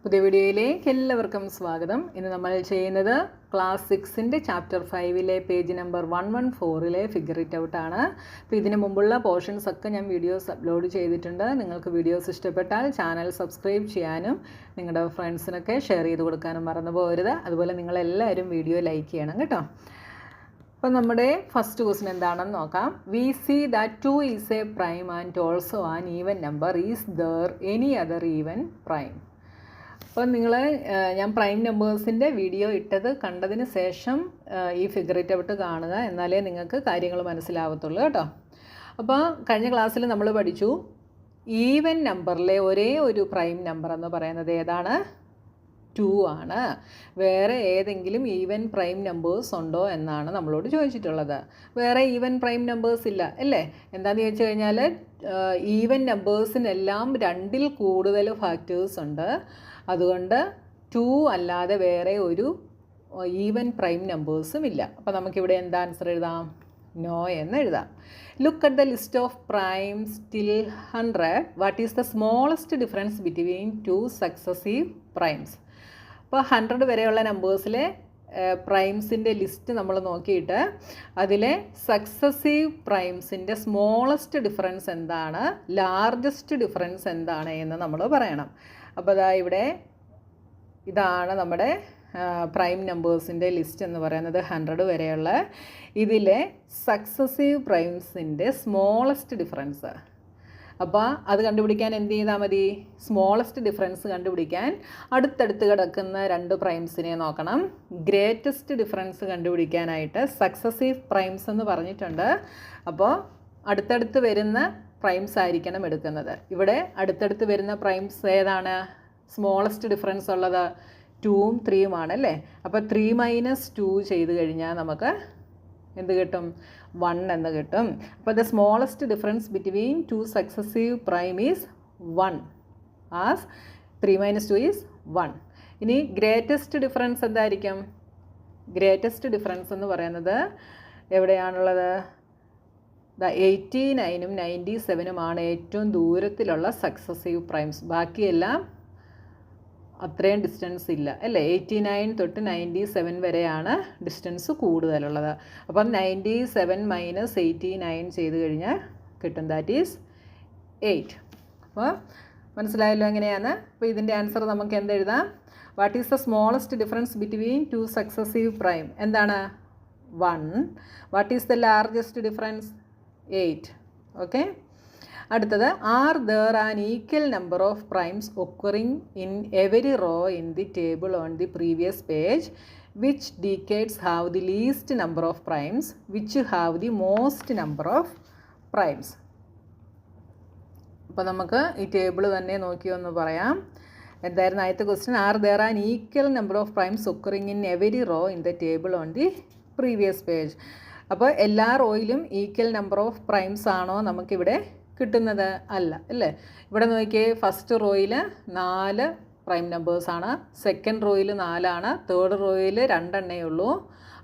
പുതിയ വീഡിയോയിലേക്ക് എല്ലാവർക്കും സ്വാഗതം. ഇന്ന് നമ്മൾ ചെയ്യുന്നത് ക്ലാസ് 6ൻ്റെ ചാപ്റ്റർ 5ലെ പേജ് നമ്പർ 114ലെ ഫിഗർ ഇറ്റ് ഔട്ട് ആണ്. അപ്പോൾ ഇതിന് മുമ്പുള്ള പോർഷൻസ് ഒക്കെ ഞാൻ വീഡിയോസ് അപ്ലോഡ് ചെയ്തിട്ടുണ്ട്. നിങ്ങൾക്ക് വീഡിയോസ് ഇഷ്ടപ്പെട്ടാൽ ചാനൽ സബ്സ്ക്രൈബ് ചെയ്യാനും നിങ്ങളുടെ ഫ്രണ്ട്സിനൊക്കെ ഷെയർ ചെയ്ത് കൊടുക്കാനും മറന്നു പോകരുത്. അതുപോലെ നിങ്ങളെല്ലാവരും വീഡിയോ ലൈക്ക് ചെയ്യണം കേട്ടോ. അപ്പോൾ നമ്മുടെ ഫസ്റ്റ് ക്വസ്റ്റ്യൻ എന്താണെന്ന് നോക്കാം. We see that 2 is a prime and also an even number. Is there any other even prime? അപ്പോൾ ഞാൻ പ്രൈം നമ്പേഴ്സിൻ്റെ വീഡിയോ കണ്ടതിന് ശേഷം ഈ ഫിഗർ ഇറ്റ് ഔട്ട് കാണുക, എന്നാലേ നിങ്ങൾക്ക് കാര്യങ്ങൾ മനസ്സിലാവത്തുള്ളൂ കേട്ടോ. അപ്പോൾ കഴിഞ്ഞ ക്ലാസ്സിൽ നമ്മൾ പഠിച്ചു ഈവൻ നമ്പറിലെ ഒരേ ഒരു പ്രൈം നമ്പർ എന്ന് പറയുന്നത് ഏതാണ്? 2 ആണ്. വേറെ ഏതെങ്കിലും ഈവൻ പ്രൈം നമ്പേഴ്സ് ഉണ്ടോ എന്നാണ് നമ്മളോട് ചോദിച്ചിട്ടുള്ളത്. വേറെ ഈവൻ പ്രൈം നമ്പേഴ്സ് ഇല്ല അല്ലേ? എന്താണെന്ന് ചോദിച്ചു കഴിഞ്ഞാൽ ഈവൻ നമ്പേഴ്സിനെല്ലാം 2ൽ കൂടുതൽ ഫാക്ടേഴ്സ് ഉണ്ട്. അതുകൊണ്ട് 2 അല്ലാതെ വേറെ ഒരു ഈവൻ പ്രൈം നമ്പേഴ്സും ഇല്ല. അപ്പോൾ നമുക്കിവിടെ എന്താ ആൻസർ എഴുതാം? നോ എന്ന് എഴുതാം. Look at the list of primes till 100. What is the smallest difference between 2 successive primes? അപ്പോൾ 100 വരെയുള്ള നമ്പേഴ്സിലെ പ്രൈംസിൻ്റെ ലിസ്റ്റ് നമ്മൾ നോക്കിയിട്ട് അതിലെ സക്സസീവ് പ്രൈംസിൻ്റെ സ്മോളസ്റ്റ് ഡിഫറൻസ് എന്താണ്, ലാർജസ്റ്റ് ഡിഫറൻസ് എന്താണ് എന്ന് നമ്മൾ പറയണം. അപ്പോൾ ഇതാണ് നമ്മുടെ പ്രൈം നമ്പേഴ്സിൻ്റെ ലിസ്റ്റ് എന്ന് പറയുന്നത് 100 വരെയുള്ള. ഇതിലെ സക്സസീവ് പ്രൈംസിൻ്റെ സ്മോളസ്റ്റ് ഡിഫറൻസ്. അപ്പോൾ അത് കണ്ടുപിടിക്കാൻ എന്ത് ചെയ്താൽ മതി? സ്മോളസ്റ്റ് ഡിഫറൻസ് കണ്ടുപിടിക്കാൻ അടുത്തടുത്ത് കിടക്കുന്ന 2 പ്രൈംസിനെ നോക്കണം. ഗ്രേറ്റസ്റ്റ് ഡിഫറൻസ് കണ്ടുപിടിക്കാനായിട്ട് സക്സസീവ് പ്രൈംസ് എന്ന് പറഞ്ഞിട്ടുണ്ട്. അപ്പോൾ അടുത്തടുത്ത് വരുന്ന പ്രൈംസ് ആയിരിക്കണം എടുക്കുന്നത്. ഇവിടെ അടുത്തടുത്ത് വരുന്ന പ്രൈംസ് ഏതാണ് സ്മോളസ്റ്റ് ഡിഫറൻസ് ഉള്ളത്? 2ഉം 3ഉം ആണല്ലേ. അപ്പോൾ 3 - 2 ചെയ്ത് കഴിഞ്ഞാൽ നമുക്ക് എന്ത് കിട്ടും? 1 എന്ന് കിട്ടും. അപ്പോൾ the smallest difference between 2 successive prime is 1 as 3 - 2 is 1. ഇനി ഗ്രേറ്റസ്റ്റ് ഡിഫറൻസ് എന്തായിരിക്കും? ഗ്രേറ്റസ്റ്റ് ഡിഫറൻസ് എന്ന് പറയുന്നത് എവിടെയാണുള്ളത്? 89ഉം 97ഉമാണ് ഏറ്റവും ദൂരത്തിലുള്ള സക്സസീവ് പ്രൈംസ്. ബാക്കിയെല്ലാം അത്രയും ഡിസ്റ്റൻസ് ഇല്ല അല്ലേ? 89 തൊട്ട് 97 വരെയാണ് ഡിസ്റ്റൻസ് കൂടുതലുള്ളത്. അപ്പം 97 - 89 ചെയ്ത് കഴിഞ്ഞാൽ കിട്ടും, ദാറ്റ് ഈസ് 8. അപ്പോൾ മനസ്സിലായല്ലോ എങ്ങനെയാണ്? അപ്പോൾ ഇതിൻ്റെ ആൻസർ നമുക്ക് എന്തെഴുതാം? What is the smallest difference between 2 successive prime? എന്താണ്? 1. What is the largest difference? 8. Okay. അടുത്തത്, are there an equal number of primes occurring in every row in the table on the previous page? Which decades have the least number of primes? Which have the most number of primes? അപ്പോൾ നമുക്ക് ഈ table തന്നെ നോക്കിയൊന്ന് പറയാം. എന്തായിരുന്നു ആദ്യത്തെ question? Are there an equal number of primes occurring in every row in the table on the previous page. അപ്പോൾ എല്ലാ റോയിലും ഈക്വൽ നമ്പർ ഓഫ് പ്രൈംസ് ആണോ നമുക്കിവിടെ കിട്ടുന്നത്? അല്ല അല്ലേ? ഇവിടെ നോക്കിയേ, ഫസ്റ്റ് റോയിൽ 4 പ്രൈം നമ്പേഴ്സാണ്, സെക്കൻഡ് റോയിൽ 4 ആണ്, തേർഡ് റോയിൽ 2 എണ്ണേ ഉള്ളൂ,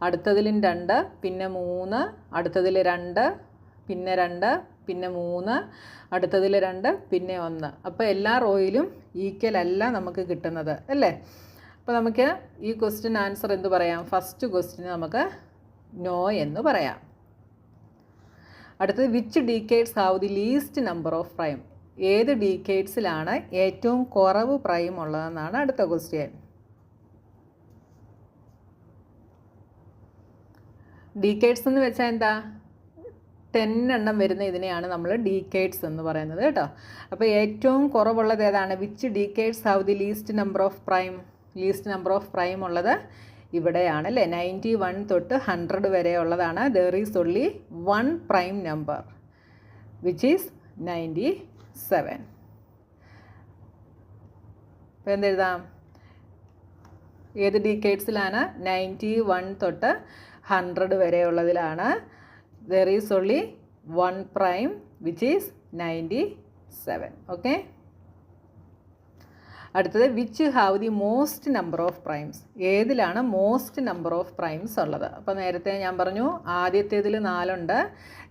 അടുത്തതിലും 2, പിന്നെ 3, അടുത്തതിൽ 2, പിന്നെ 2, പിന്നെ 3, അടുത്തതിൽ 2, പിന്നെ 1. അപ്പോൾ എല്ലാ റോയിലും ഈക്വൽ അല്ല നമുക്ക് കിട്ടുന്നത് അല്ലേ? അപ്പോൾ നമുക്ക് ഈ ക്വസ്റ്റ്യൻ ആൻസർ എന്ത് പറയാം? ഫസ്റ്റ് ക്വസ്റ്റ്യന് നമുക്ക് നോ എന്ന് പറയാം. അടുത്തത്, which decades have the least number of prime? ഏത് ഡീക്കേഡ്സിലാണ് ഏറ്റവും കുറവ് പ്രൈം ഉള്ളതെന്നാണ് അടുത്ത ക്വസ്റ്റ്യൻ. ഡീക്കേഡ്സ് എന്ന് വെച്ചാൽ എന്താ? 10 എണ്ണം വരുന്ന ഇതിനെയാണ് നമ്മൾ ഡീക്കേഡ്സ് എന്ന് പറയുന്നത് കേട്ടോ. അപ്പോൾ ഏറ്റവും കുറവുള്ളത് ഏതാണ്? Which decades have the least number of prime? Least number of prime ഉള്ളത് ഇവിടെയാണ് അല്ലേ? 91 തൊട്ട് 100 വരെ ഉള്ളതാണ്. There is only 1 prime number which is 97. അപ്പോൾ എന്തെഴുതാം? ഏത് ഡീക്കേഡ്സിലാണ്? 91 തൊട്ട് 100 വരെ ഉള്ളതിലാണ് there is only 1 prime which is 97. Okay. അടുത്തത് which have the most number of primes. ഏതിലാണ് മോസ്റ്റ് നമ്പർ ഓഫ് പ്രൈംസ് ഉള്ളത്? അപ്പോൾ നേരത്തെ ഞാൻ പറഞ്ഞു ആദ്യത്തേതിൽ 4 ഉണ്ട്,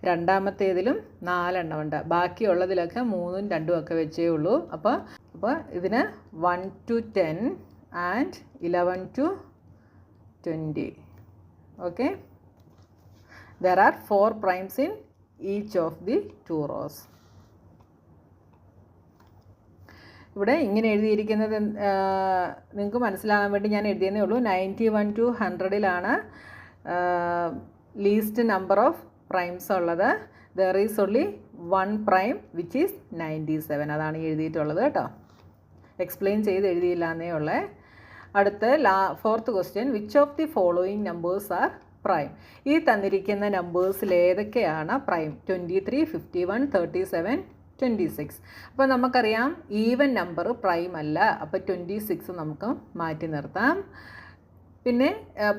രണ്ടാമത്തേതിലും 4 എണ്ണമുണ്ട്, ബാക്കിയുള്ളതിലൊക്കെ 3ഉം 2ഉം ഒക്കെ വെച്ചേ ഉള്ളൂ. അപ്പോൾ ഇതിന് 1 to 10 and 11 to 20. Okay, there are 4 primes in each of the 2 rows. ഇവിടെ ഇങ്ങനെ എഴുതിയിരിക്കുന്നത് നിങ്ങൾക്ക് മനസ്സിലാകാൻ വേണ്ടി ഞാൻ എഴുതിയെന്നേ ഉള്ളൂ. 91 to 100ലാണ് ലീസ്റ്റ് നമ്പർ ഓഫ് പ്രൈംസ് ഉള്ളത്. There is only 1 prime which is 97. അതാണ് എഴുതിയിട്ടുള്ളത് കേട്ടോ, എക്സ്പ്ലെയിൻ ചെയ്ത് എഴുതിയില്ല എന്നേ ഉള്ളേ. അടുത്ത 4th question, which of the following numbers are prime. ഈ തന്നിരിക്കുന്ന നമ്പേഴ്സിൽ ഏതൊക്കെയാണ് പ്രൈം? 23, 51, 37, 26. അപ്പോൾ നമുക്കറിയാം ഈവൻ നമ്പർ പ്രൈം അല്ല, അപ്പോൾ 26 നമുക്ക് മാറ്റി നിർത്താം. പിന്നെ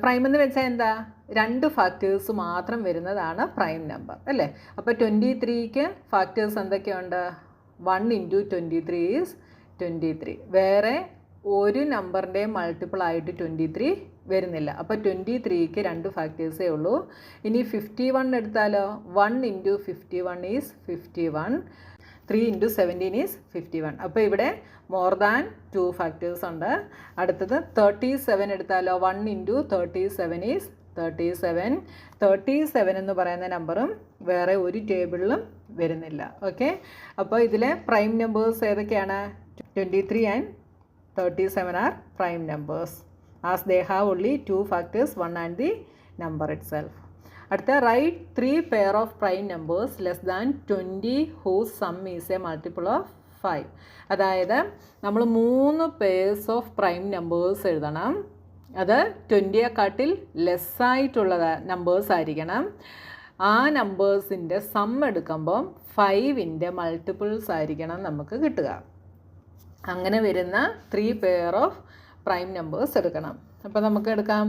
പ്രൈം എന്ന് വെച്ചാൽ എന്താ? 2 ഫാക്ടേഴ്സ് മാത്രം വരുന്നതാണ് പ്രൈം നമ്പർ അല്ലേ. അപ്പോൾ 23ക്ക് ഫാക്ടേഴ്സ് എന്തൊക്കെയുണ്ട്? 1 into 23 ഈസ് 23. വേറെ ഒരു നമ്പറിൻ്റെ മൾട്ടിപ്പിൾ ആയിട്ട് 23 വരുന്നില്ല. അപ്പോൾ 23ക്ക് 2 ഫാക്ടേഴ്സേ ഉള്ളൂ. ഇനി 51 എടുത്താലോ? 1 into 51 ഈസ് 51. 3 into 17 is 51. അപ്പോൾ ഇവിടെ മോർ ദാൻ 2 ഫാക്ടേഴ്സ് ഉണ്ട്. അടുത്തത് 37 എടുത്താലോ? 1 into 37 ഈസ് 37. 37 എന്ന് പറയുന്ന നമ്പറും വേറെ ഒരു ടേബിളിലും വരുന്നില്ല. ഓക്കെ, അപ്പോൾ ഇതിലെ പ്രൈം നമ്പേഴ്സ് ഏതൊക്കെയാണ്? 23 and 37 are prime numbers as they have only 2 factors, 1 and the number itself. അടുത്ത right 3 pair of prime numbers less than 20 whose sum is a multiple of 5. അതായത് നമ്മൾ 3 pairs of prime numbers എഴുതണം. അത് 20യെക്കാട്ടിൽ ലെസ്സായിട്ടുള്ള numbers ആയിരിക്കണം. ആ നമ്പേഴ്സിൻ്റെ some എടുക്കുമ്പം 5ൻ്റെ multiples ആയിരിക്കണം നമുക്ക് കിട്ടുക. അങ്ങനെ വരുന്ന 3 pair of പ്രൈം നമ്പേഴ്സ് എടുക്കണം. അപ്പോൾ നമുക്ക് എടുക്കാം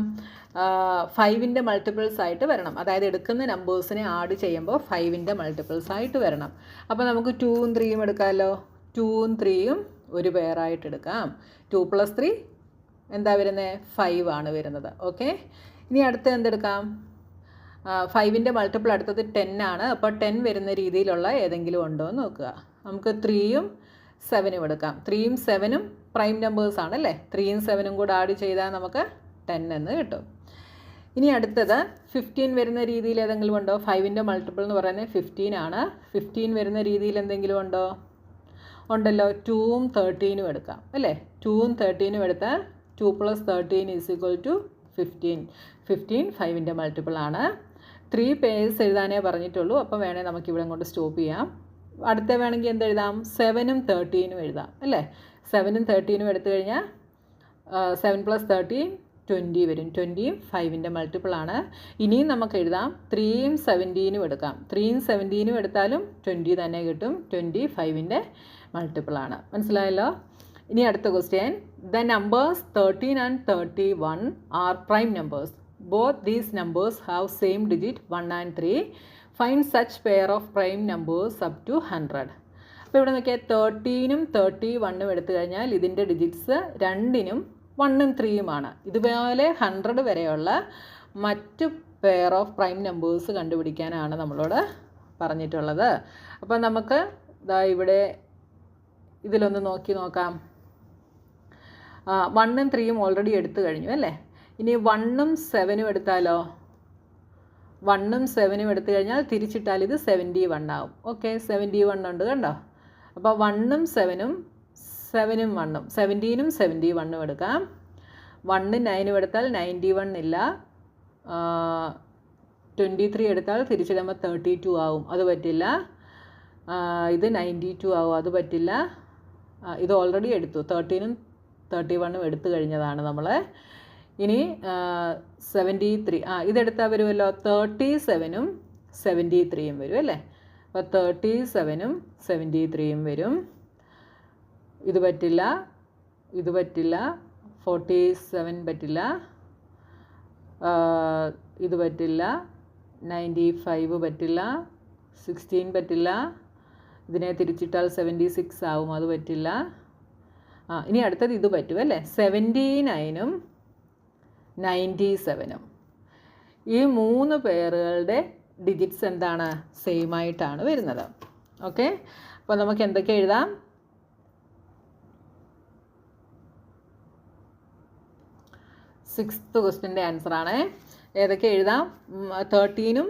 5ൻ്റെ മൾട്ടിപ്പിൾസ് ആയിട്ട് വരണം. അതായത് എടുക്കുന്ന നമ്പേഴ്സിനെ ആഡ് ചെയ്യുമ്പോൾ 5ൻ്റെ മൾട്ടിപ്പിൾസ് ആയിട്ട് വരണം. അപ്പോൾ നമുക്ക് 2ഉം 3യും എടുക്കാമല്ലോ. 2ഉം 3യും ഒരു പെയറായിട്ട് എടുക്കാം. 2 + 3 എന്താ വരുന്നത്? 5 ആണ് വരുന്നത്. ഓക്കെ, ഇനി അടുത്ത് എന്തെടുക്കാം? 5ൻ്റെ മൾട്ടിപ്പിൾ അടുത്തത് 10 ആണ്. അപ്പോൾ 10 വരുന്ന രീതിയിലുള്ള ഏതെങ്കിലും ഉണ്ടോ എന്ന് നോക്കുക. നമുക്ക് 3ഉം 7ഉം എടുക്കാം. 3ഉം 7ഉം പ്രൈം നമ്പേഴ്സ് ആണല്ലേ. 3ഉം 7ഉം കൂടെ ആഡ് ചെയ്താൽ നമുക്ക് 10 എന്ന് കിട്ടും. ഇനി അടുത്തത് 15 വരുന്ന രീതിയിൽ ഏതെങ്കിലും ഉണ്ടോ? 5ൻ്റെ മൾട്ടിപ്പിൾ എന്ന് പറയുന്നത് 15 ആണ്. 15 വരുന്ന രീതിയിൽ എന്തെങ്കിലും ഉണ്ടോ? ഉണ്ടല്ലോ. 2ഉം 13ഉം എടുക്കാം അല്ലേ. 2ഉം 13ഉം എടുത്താൽ 2 + 13 ഈസ് ഈക്വൽ ടു 15. 15 5ൻ്റെ മൾട്ടിപ്പിൾ ആണ്. 3 പേഴ്സ് എഴുതാനേ പറഞ്ഞിട്ടുള്ളൂ. അപ്പോൾ വേണേൽ നമുക്കിവിടെ കൊണ്ട് സ്റ്റോപ്പ് ചെയ്യാം. അടുത്ത വേണമെങ്കിൽ എന്തെഴുതാം? 7ഉം 13ഉം എഴുതാം അല്ലേ. 7ഉം 13ഉം എടുത്തു കഴിഞ്ഞാൽ 7 + 13 20 വരും. 20യും 5ൻ്റെ മൾട്ടിപ്പിൾ ആണ്. ഇനിയും നമുക്ക് എഴുതാം 3ഉം 17ഉം എടുക്കാം. 3ഉം 17ഉം എടുത്താലും 20 തന്നെ കിട്ടും. 20 5ൻ്റെ മൾട്ടിപ്പിൾ ആണ്. മനസ്സിലായല്ലോ. ഇനി അടുത്ത question, the numbers 13 and 31 are prime numbers. Both these numbers have same digit 1 and 3. Find such pair of prime numbers up to 100. അപ്പോൾ ഇവിടെ നോക്കിയാൽ 13ഉം 31ഉം എടുത്തു കഴിഞ്ഞാൽ ഇതിൻ്റെ ഡിജിറ്റ്സ് 2നും 1ഉം 3യുമാണ്. ഇതുപോലെ 100 വരെയുള്ള മറ്റ് പെയർ ഓഫ് പ്രൈം നമ്പേഴ്സ് കണ്ടുപിടിക്കാനാണ് നമ്മളോട് പറഞ്ഞിട്ടുള്ളത്. അപ്പോൾ നമുക്ക് ഇവിടെ ഇതിലൊന്ന് നോക്കാം. 1ഉം 3യും ഓൾറെഡി എടുത്തു കഴിഞ്ഞു അല്ലേ. ഇനി 1ഉം 7ഉം എടുത്താലോ? 1ഉം 7ഉം എടുത്തു കഴിഞ്ഞാൽ തിരിച്ചിട്ടാൽ ഇത് 71 ആവും. ഓക്കെ, 71 ഉണ്ട് കണ്ടോ. അപ്പോൾ 1ഉം 7ഉം 7ഉം 1ഉം 17ഉം 71ഉം എടുക്കാം. 1ഉം 9ഉം എടുത്താൽ 91 ഇല്ല. 23 എടുത്താൽ തിരിച്ചിടുമ്പോൾ 32 ആവും, അത് പറ്റില്ല. ഇത് 92 ആവും, അത് പറ്റില്ല. ഇത് ഓൾറെഡി എടുത്തു. 13ഉം 31ഉം എടുത്തു കഴിഞ്ഞതാണ് നമ്മൾ. ഇനി 73 ഇതെടുത്താൽ വരുമല്ലോ. 37ഉം 73ഉം വരും അല്ലേ. അപ്പോൾ 37ഉം 73ഉം വരും. ഇത് പറ്റില്ല, ഇത് പറ്റില്ല. 47 പറ്റില്ല, ഇത് പറ്റില്ല. 95 പറ്റില്ല, 16 പറ്റില്ല. ഇതിനെ തിരിച്ചിട്ടാൽ 76 ആവും, അത് പറ്റില്ല. ഇനി അടുത്തത് ഇത് പറ്റും അല്ലേ, 79ഉം 97ഉം. ഈ 3 പേരുകളുടെ ഡിജിറ്റ്സ് എന്താണ്, സെയിം ആയിട്ടാണ് വരുന്നത്. ഓക്കെ, അപ്പോൾ നമുക്ക് എന്തൊക്കെ എഴുതാം? 6th ക്വസ്റ്റ്യൻ്റെ ആൻസറാണ്. ഏതൊക്കെ എഴുതാം? 13ഉം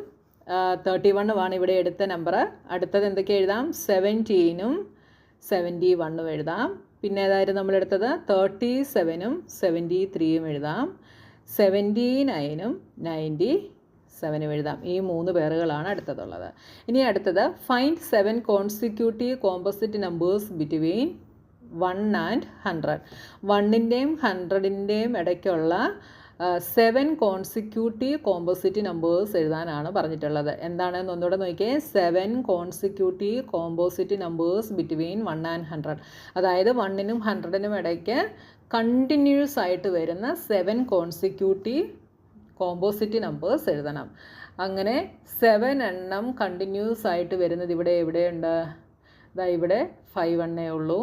31ഉമാണ് ഇവിടെ എടുത്ത നമ്പർ. അടുത്തത് എന്തൊക്കെ എഴുതാം? 17ഉം 71ഉം എഴുതാം. പിന്നെ ഏതായിരുന്നു നമ്മളെടുത്തത്? 37ഉം 73ഉം എഴുതാം. 79ഉം 97ഉം എഴുതാം. ഈ 3 പേരുകളാണ് അടുത്തതുള്ളത്. ഇനി അടുത്തത് find 7 consecutive composite numbers between 1 and 100. 1ൻ്റെയും 100ൻ്റെയും ഇടയ്ക്കുള്ള 7 കോൺസിക്യൂട്ടീവ് കോമ്പോസിറ്റ് നമ്പേഴ്സ് എഴുതാനാണ് പറഞ്ഞിട്ടുള്ളത്. എന്താണെന്ന് ഒന്നുകൂടെ നോക്കിയേ. 7 consecutive composite numbers between 1 and 100. അതായത് 1നും 100നും ഇടയ്ക്ക് കണ്ടിന്യൂസ് ആയിട്ട് വരുന്ന 7 കോൺസിക്യൂട്ടീവ് കോമ്പോസിറ്റ് നമ്പേഴ്സ് എഴുതണം. അങ്ങനെ 7 എണ്ണം കണ്ടിന്യൂസ് ആയിട്ട് വരുന്നത് എവിടെയുണ്ട്? ഇവിടെ 5 എണ്ണേ ഉള്ളൂ.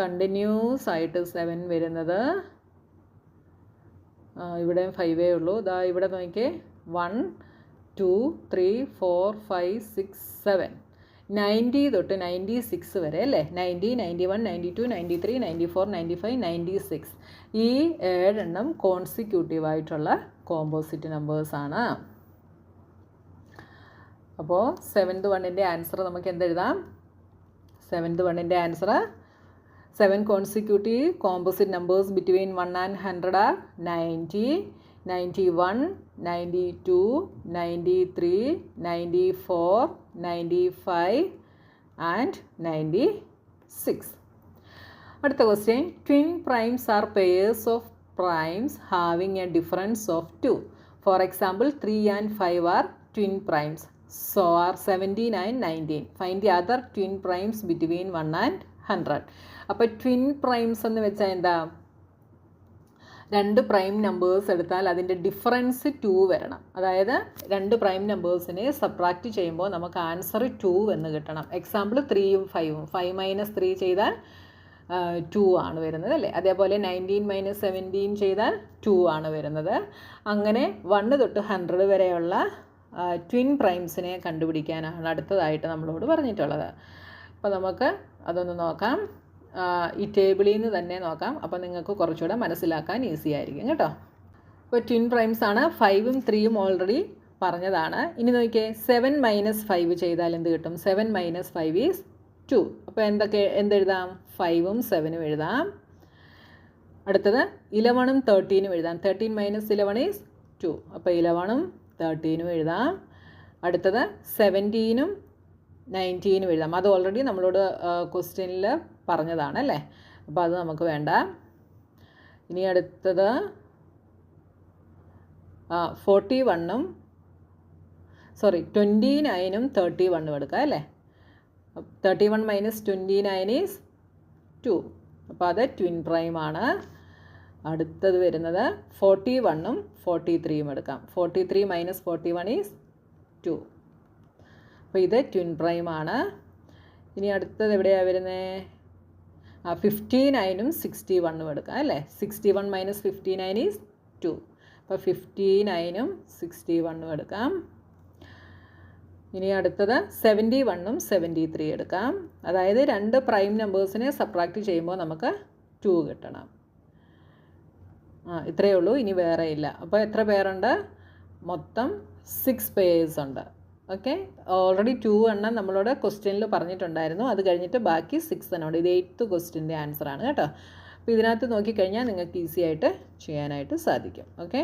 കണ്ടിന്യൂസ് ആയിട്ട് 7 വരുന്നത് ഇവിടെ 5 ഉള്ളൂ. ഇവിടെ നോക്കിയേ, 1 2 3 4 5 6 7 90 തൊട്ട് 96 വരെ അല്ലേ. 90 91 92 93 94 95 96. ഈ 7 എണ്ണം കോൺസിക്യൂട്ടീവ് ആയിട്ടുള്ള കോമ്പോസിറ്റ് നമ്പേഴ്സാണ്. അപ്പോൾ 7th വണ്ണിൻ്റെ ആൻസർ നമുക്ക് എന്തെഴുതാം? 7th വണ്ണിൻ്റെ answer 7 consecutive composite numbers between 1 and 100 are 90, 91, 92, 93, 94, 95 and 96. അടുത്ത question. Twin primes are pairs of primes having a difference of 2. For example, 3 and 5 are twin primes. So are 17 and 19. Find the other twin primes between 1 and 100. അപ്പോൾ twin primes എന്ന് വെച്ചാൽ എന്താ? 2 prime numbers എടുത്താൽ അതിൻ്റെ difference 2 വരണം. അതായത് 2 prime നമ്പേഴ്സിനെ subtract ചെയ്യുമ്പോൾ നമുക്ക് ആൻസർ 2 എന്ന് കിട്ടണം. എക്സാമ്പിൾ 3ഉം 5ഉം. 5 - 3 ചെയ്താൽ 2 ആണ് വരുന്നത് അല്ലേ. അതേപോലെ 19 - 17 ചെയ്താൽ 2 ആണ് വരുന്നത്. അങ്ങനെ 1 തൊട്ട് 100 വരെയുള്ള ട്വിൻ പ്രൈംസിനെ കണ്ടുപിടിക്കാനാണ് അടുത്തതായിട്ട് നമ്മളോട് പറഞ്ഞിട്ടുള്ളത്. അപ്പോൾ നമുക്ക് അതൊന്ന് നോക്കാം. ഈ ടേബിളിൽ നിന്ന് തന്നെ നോക്കാം. അപ്പോൾ നിങ്ങൾക്ക് കുറച്ചുകൂടെ മനസ്സിലാക്കാൻ ഈസി ആയിരിക്കും കേട്ടോ. അപ്പോൾ ട്വിൻ പ്രൈംസ് ആണ്. 5ഉം 3ഉം ഓൾറെഡി പറഞ്ഞതാണ്. ഇനി നോക്കിയേ, 7 - 5 ചെയ്താൽ എന്ത് കിട്ടും? 7 - 5 ഈസ് 2. അപ്പോൾ എന്തെഴുതാം? 5ഉം 7ഉം എഴുതാം. അടുത്തത് 11ഉം 13ഉം എഴുതാം. 13 - 11 ഈസ് 2. അപ്പോൾ 11ഉം 13ഉം എഴുതാം. അടുത്തത് 17ഉം 19ഉം എഴുതാം. അത് ഓൾറെഡി നമ്മളോട് ക്വസ്റ്റ്യനിൽ പറഞ്ഞതാണ് അല്ലേ. അപ്പോൾ അത് നമുക്ക് വേണ്ട. ഇനി അടുത്തത് 29ഉം 29ഉം 31ഉം എടുക്കാം അല്ലേ. 31 - 29 ഈസ് 2. അപ്പോൾ അത് ട്വിൻ പ്രൈം ആണ്. അടുത്തത് വരുന്നത് 41ഉം 43ഉം എടുക്കാം. 43 - 41 ഈസ് 2. അപ്പോൾ ഇത് ട്വിൻ പ്രൈം ആണ്. ഇനി അടുത്തത് എവിടെയാണ് വരുന്നത്? 59ഉം 61ഉം എടുക്കാം അല്ലേ. 61 - 59 ഈസ് 2. അപ്പോൾ 59ഉം 61ഉം എടുക്കാം. ഇനി അടുത്തത് 71ഉം 73 എടുക്കാം. അതായത് 2 പ്രൈം നമ്പേഴ്സിനെ സബ്ട്രാക്റ്റ് ചെയ്യുമ്പോൾ നമുക്ക് 2 കിട്ടണം. ഇത്രയേ ഉള്ളൂ, ഇനി വേറെ ഇല്ല. അപ്പോൾ എത്ര പേരുണ്ട്? മൊത്തം 6 പേഴ്സ് ഉണ്ട്. ഓക്കെ, ഓൾറെഡി 2 എണ്ണം നമ്മളോട് ക്വസ്റ്റ്യനിൽ പറഞ്ഞിട്ടുണ്ടായിരുന്നു. അത് കഴിഞ്ഞിട്ട് ബാക്കി 6 എണ്ണം. ഇത് 8th ക്വസ്റ്റ്യൻ്റെ ആൻസറാണ് കേട്ടോ. അപ്പോൾ ഇതിനകത്ത് നോക്കിക്കഴിഞ്ഞാൽ നിങ്ങൾക്ക് ഈസി ആയിട്ട് ചെയ്യാനായിട്ട് സാധിക്കും. ഓക്കെ.